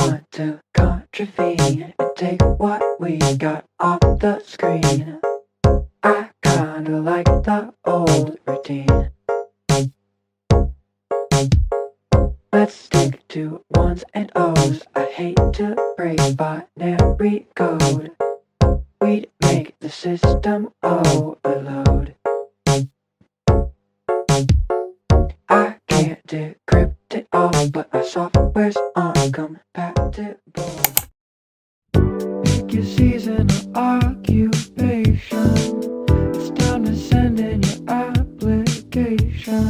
want to contravene and take what we got off the screen. I kinda like the old routine. Let's stick to ones and O's. I hate to break binary code. We'd make the system overload. I can't decrypt it all, but our software's uncompatible. Pick your season or occupation. It's time to send in your application.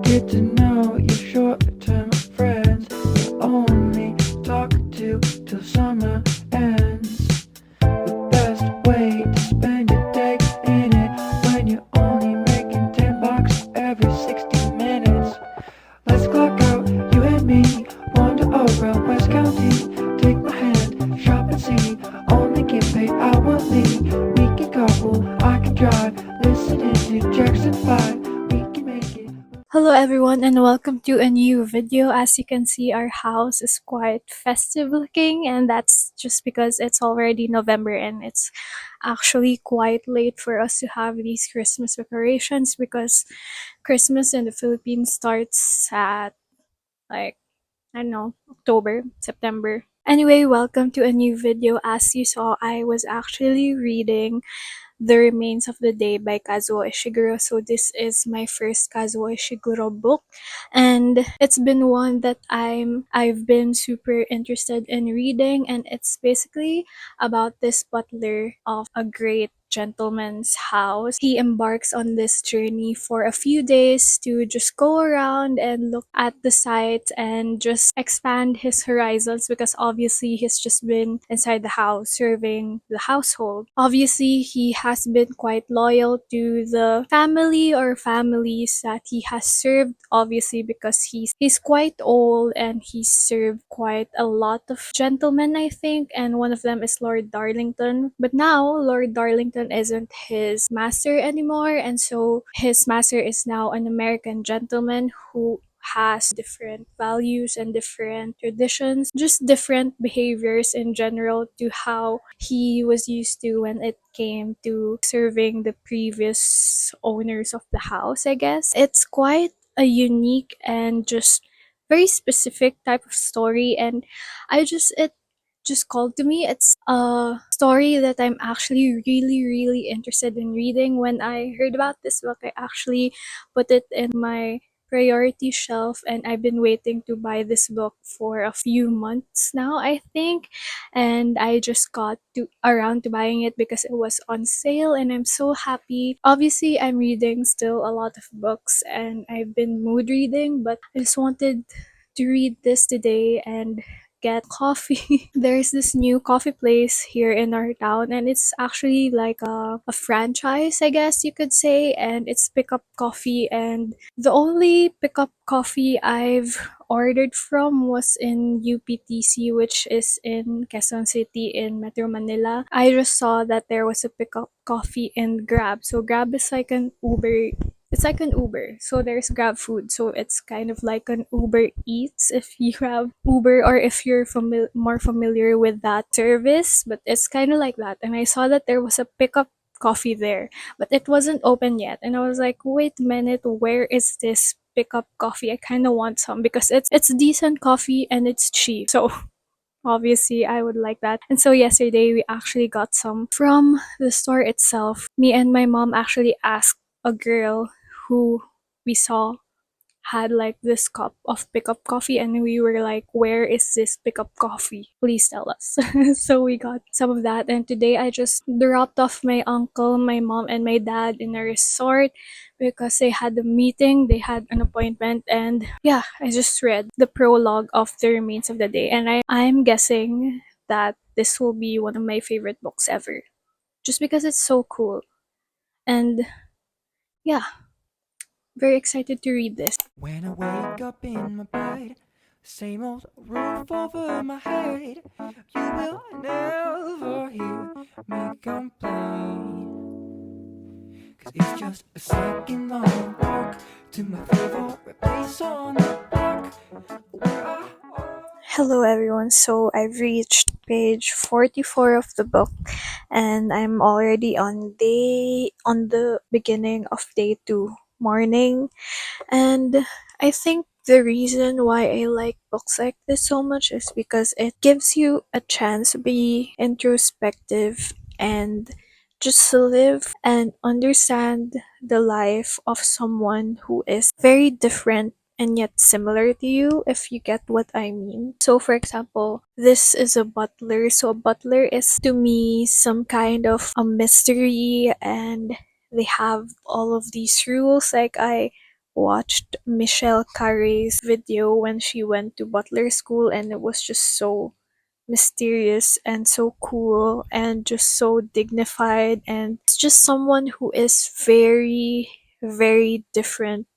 Get to know your short-term friends you only talk to till summer ends. The best way to spend your day in it when you're only making $10 every 60 minutes. Let's clock out, you and me, wander around West County. Take my hand, shop and see, only get paid hourly. We can carpool, I can drive, listening to Jackson 5. We can make it. Hello everyone and welcome to a new video. As you can see, our house is quite festive looking, and that's just because it's already November and it's actually quite late for us to have these Christmas decorations because Christmas in the Philippines starts at like, I don't know, October, September. Anyway, welcome to a new video. As you saw, I was actually reading The Remains of the Day by Kazuo Ishiguro. So this is my first Kazuo Ishiguro book, and it's been one that I've been super interested in reading, and it's basically about this butler of a great gentleman's house. He embarks on this journey for a few days to just go around and look at the sights and just expand his horizons, because obviously he's just been inside the house serving the household. Obviously he has been quite loyal to the family or families that he has served, obviously because he's quite old and he's served quite a lot of gentlemen, I think, and one of them is Lord Darlington. But now Lord Darlington isn't his master anymore, and so his master is now an American gentleman who has different values and different traditions, just different behaviors in general to how he was used to when it came to serving the previous owners of the house, I guess. It's quite a unique and just very specific type of story, and it just called to me. It's a story that I'm actually really interested in reading. When I heard about this book, I actually put it in my priority shelf, and I've been waiting to buy this book for a few months now, I think, and I just got to around to buying it because it was on sale, and I'm so happy. Obviously I'm reading still a lot of books and I've been mood reading, but I just wanted to read this today and get coffee. There's this new coffee place here in our town, and it's actually like a franchise, I guess you could say, and it's Pickup Coffee. And the only Pickup Coffee I've ordered from was in UPTC, which is in Quezon City in Metro Manila. I just saw that there was a Pickup Coffee in Grab. So Grab is like an Uber, it's like an Uber. So there's Grab Food. So it's kind of like an Uber Eats if you have Uber, or if you're more familiar with that service. But it's kind of like that. And I saw that there was a Pickup Coffee there, but it wasn't open yet. And I was like, wait a minute, where is this Pickup Coffee? I kind of want some because it's decent coffee and it's cheap. So obviously I would like that. And so yesterday we actually got some from the store itself. Me and my mom actually asked a girl who we saw had like this cup of Pickup Coffee, and we were like, where is this Pickup Coffee? Please tell us. So we got some of that, and today I just dropped off my uncle, my mom, and my dad in a resort because they had a meeting, they had an appointment, and yeah, I just read the prologue of The Remains of the Day, and I'm guessing that this will be one of my favorite books ever, just because it's so cool. And yeah, very excited to read this. When I wake up in my bed, same old roof over my head, you will never hear me complain. 'Cause it's just a second long walk to my favorite place on the block where I Hello everyone. So I've reached page 44 of the book and I'm already on the beginning of day 2 morning, and I think the reason why I like books like this so much is because it gives you a chance to be introspective and just to live and understand the life of someone who is very different and yet similar to you, if you get what I mean. So, for example, this is a butler. So, a butler is to me some kind of a mystery, and they have all of these rules. Like, I watched Michelle Carey's video when she went to butler school, and it was just so mysterious and so cool and just so dignified, and it's just someone who is very, very different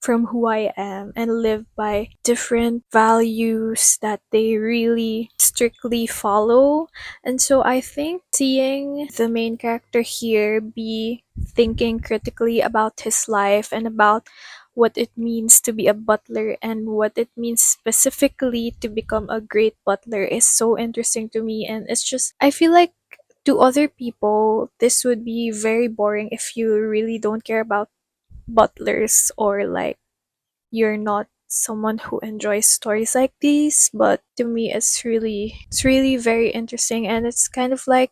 from who I am and live by different values that they really strictly follow. And so I think seeing the main character here be thinking critically about his life and about what it means to be a butler and what it means specifically to become a great butler is so interesting to me. And it's just, I feel like to other people, this would be very boring if you really don't care about butlers, or like you're not someone who enjoys stories like these. But to me, it's really very interesting, and it's kind of like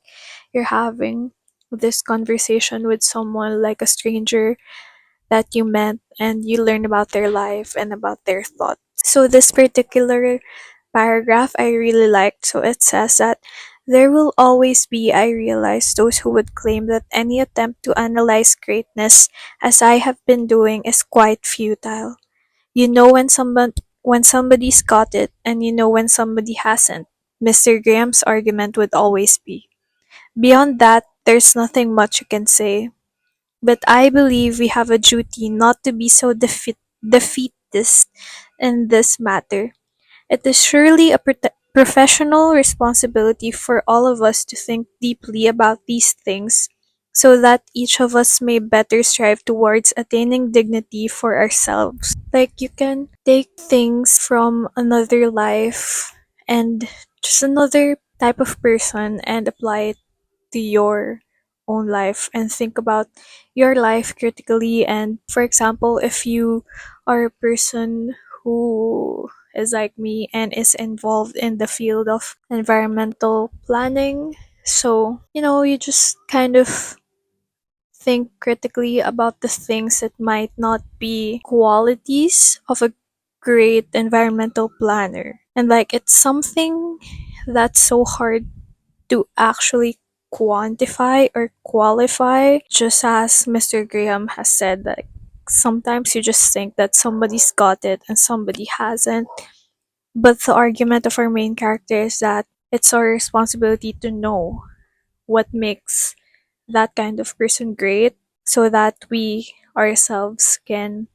you're having this conversation with someone, like a stranger that you met, and you learn about their life and about their thoughts. So this particular paragraph I really liked. So it says that there will always be, I realize, those who would claim that any attempt to analyze greatness, as I have been doing, is quite futile. You know when somebody's got it, and you know when somebody hasn't, Mr. Graham's argument would always be. Beyond that, there's nothing much you can say. But I believe we have a duty not to be so defeatist in this matter. It is surely a professional responsibility for all of us to think deeply about these things, so that each of us may better strive towards attaining dignity for ourselves. Like, you can take things from another life and just another type of person and apply it to your own life and think about your life critically. And for example, if you are a person who is like me and is involved in the field of environmental planning, so you just kind of think critically about the things that might not be qualities of a great environmental planner. And like, it's something that's so hard to actually quantify or qualify, just as Mr. Graham has said, that sometimes you just think that somebody's got it and somebody hasn't. But the argument of our main character is that it's our responsibility to know what makes that kind of person great, so that we ourselves can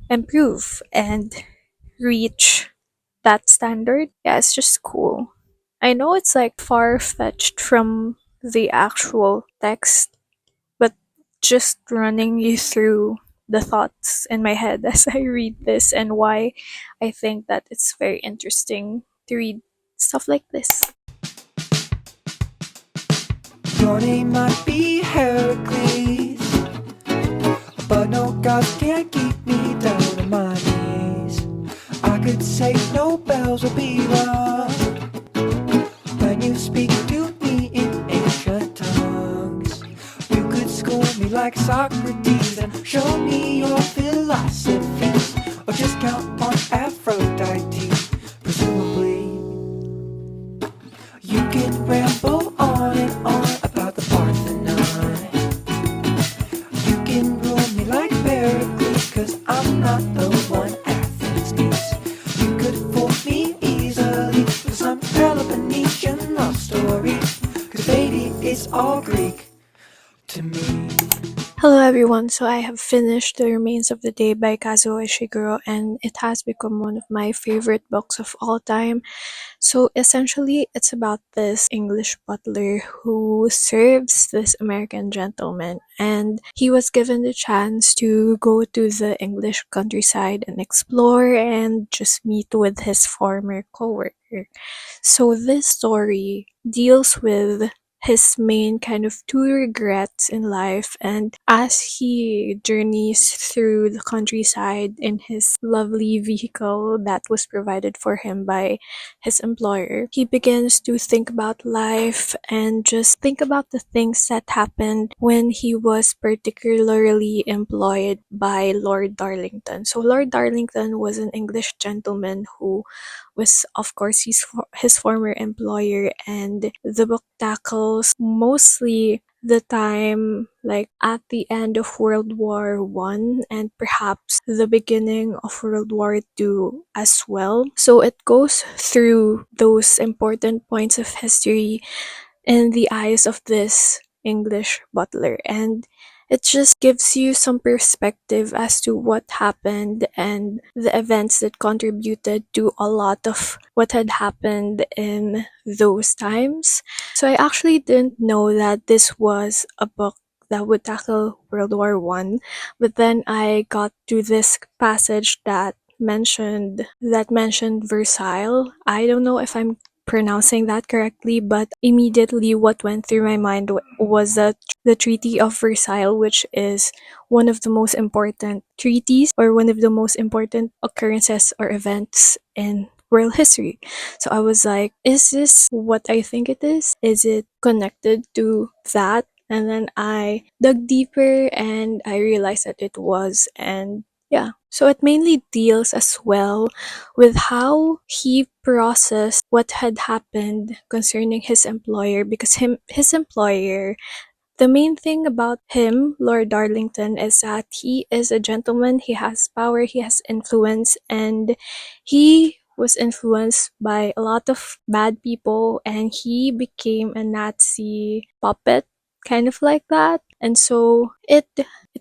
improve and reach that standard. Yeah, it's just cool. I know it's like far fetched from the actual text, but just running you through the thoughts in my head as I read this, and why I think that it's very interesting to read stuff like this. Your name might be Heracles, but no gods can keep me down on my knees. I could say no bells will be wrong when you speak to me in ancient tongues. You could school me like Socrates and show me your philosophies, or just count on Aphrodite, presumably. You can ramble on and on about the Parthenon. You can rule me like Pericles, cause I'm not the one Athens needs. You could fool me easily with some Peloponnesian love story, cause baby, it's all Greek to me. Hello everyone, so I have finished The Remains of the Day by Kazuo Ishiguro, and it has become one of my favorite books of all time. So essentially, it's about this English butler who serves this American gentleman, and he was given the chance to go to the English countryside and explore and just meet with his former coworker. So this story deals with his main kind of two regrets in life, and as he journeys through the countryside in his lovely vehicle that was provided for him by his employer, he begins to think about life and just think about the things that happened when he was particularly employed by Lord Darlington. So Lord Darlington was an English gentleman who was of course his former employer, and the book tackles mostly the time like at the end of World War One and perhaps the beginning of World War Two as well. So it goes through those important points of history in the eyes of this English butler, and it just gives you some perspective as to what happened and the events that contributed to a lot of what had happened in those times. So I actually didn't know that this was a book that would tackle World War One, but then I got to this passage that mentioned Versailles. I don't know if I'm pronouncing that correctly, but immediately what went through my mind was the Treaty of Versailles, which is one of the most important treaties or one of the most important occurrences or events in world history. So I was like, is this what I think it is? Is it connected to that? And then I dug deeper and I realized that it was. And yeah, so it mainly deals as well with how he processed what had happened concerning his employer, because his employer, the main thing about him, Lord Darlington, is that he is a gentleman, he has power, he has influence, and he was influenced by a lot of bad people, and he became a Nazi puppet, kind of like that. And so it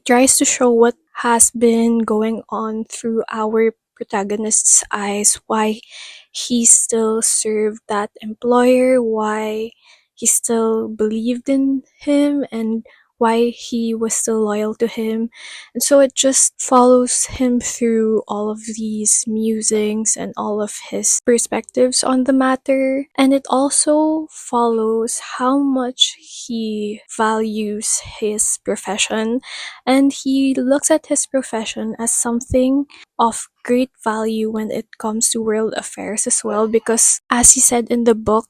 tries to show what has been going on through our protagonist's eyes, why he still served that employer, why he still believed in him, and why he was still loyal to him. And so it just follows him through all of these musings and all of his perspectives on the matter. And it also follows how much he values his profession, and he looks at his profession as something of great value when it comes to world affairs as well, because as he said in the book,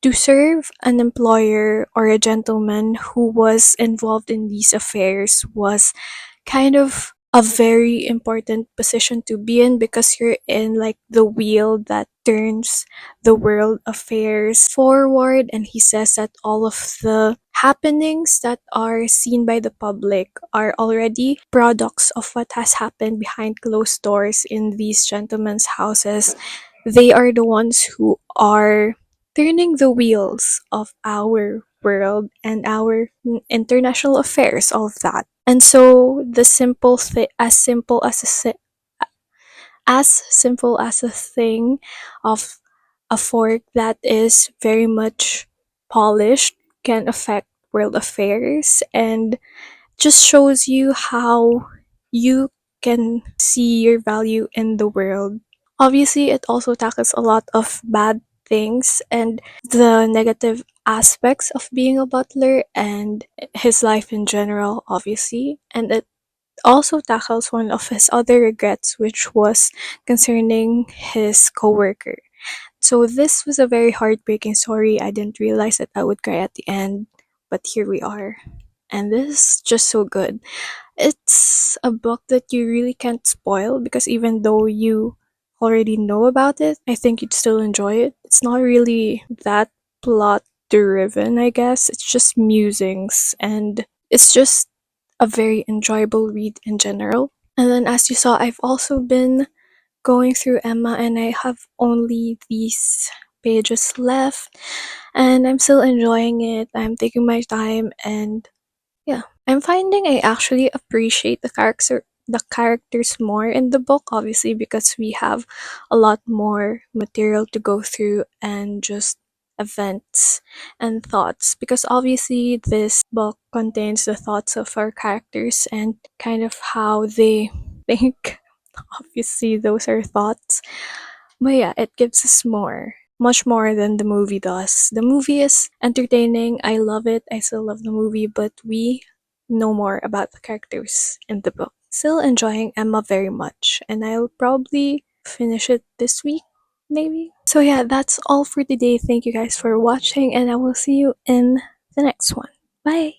to serve an employer or a gentleman who was involved in these affairs was kind of a very important position to be in, because you're in like the wheel that turns the world affairs forward. And he says that all of the happenings that are seen by the public are already products of what has happened behind closed doors in these gentlemen's houses. They are the ones who are turning the wheels of our world and our international affairs, all of that. And so the simple thing, as simple as a thing of a fork that is very much polished, can affect world affairs, and just shows you how you can see your value in the world. Obviously, it also tackles a lot of bad things and the negative aspects of being a butler and his life in general, obviously. And it also tackles one of his other regrets, which was concerning his coworker. So this was a very heartbreaking story. I didn't realize that I would cry at the end, but here we are. And this is just so good. It's a book that you really can't spoil, because even though you already know about it, I think you'd still enjoy it. It's not really that plot driven, I guess. It's just musings, and it's just a very enjoyable read in general. And then, as you saw, I've also been going through Emma, and I have only these pages left, and I'm still enjoying it. I'm taking my time, and yeah, I'm finding I actually appreciate the characters more in the book, obviously, because we have a lot more material to go through and just events and thoughts. Because obviously, this book contains the thoughts of our characters and kind of how they think. Obviously, those are thoughts. But yeah, it gives us more. Much more than the movie does. The movie is entertaining. I love it. I still love the movie, but we know more about the characters in the book. Still enjoying Emma very much, and I'll probably finish it this week, maybe. So yeah, that's all for today. Thank you guys for watching, and I will see you in the next one. Bye!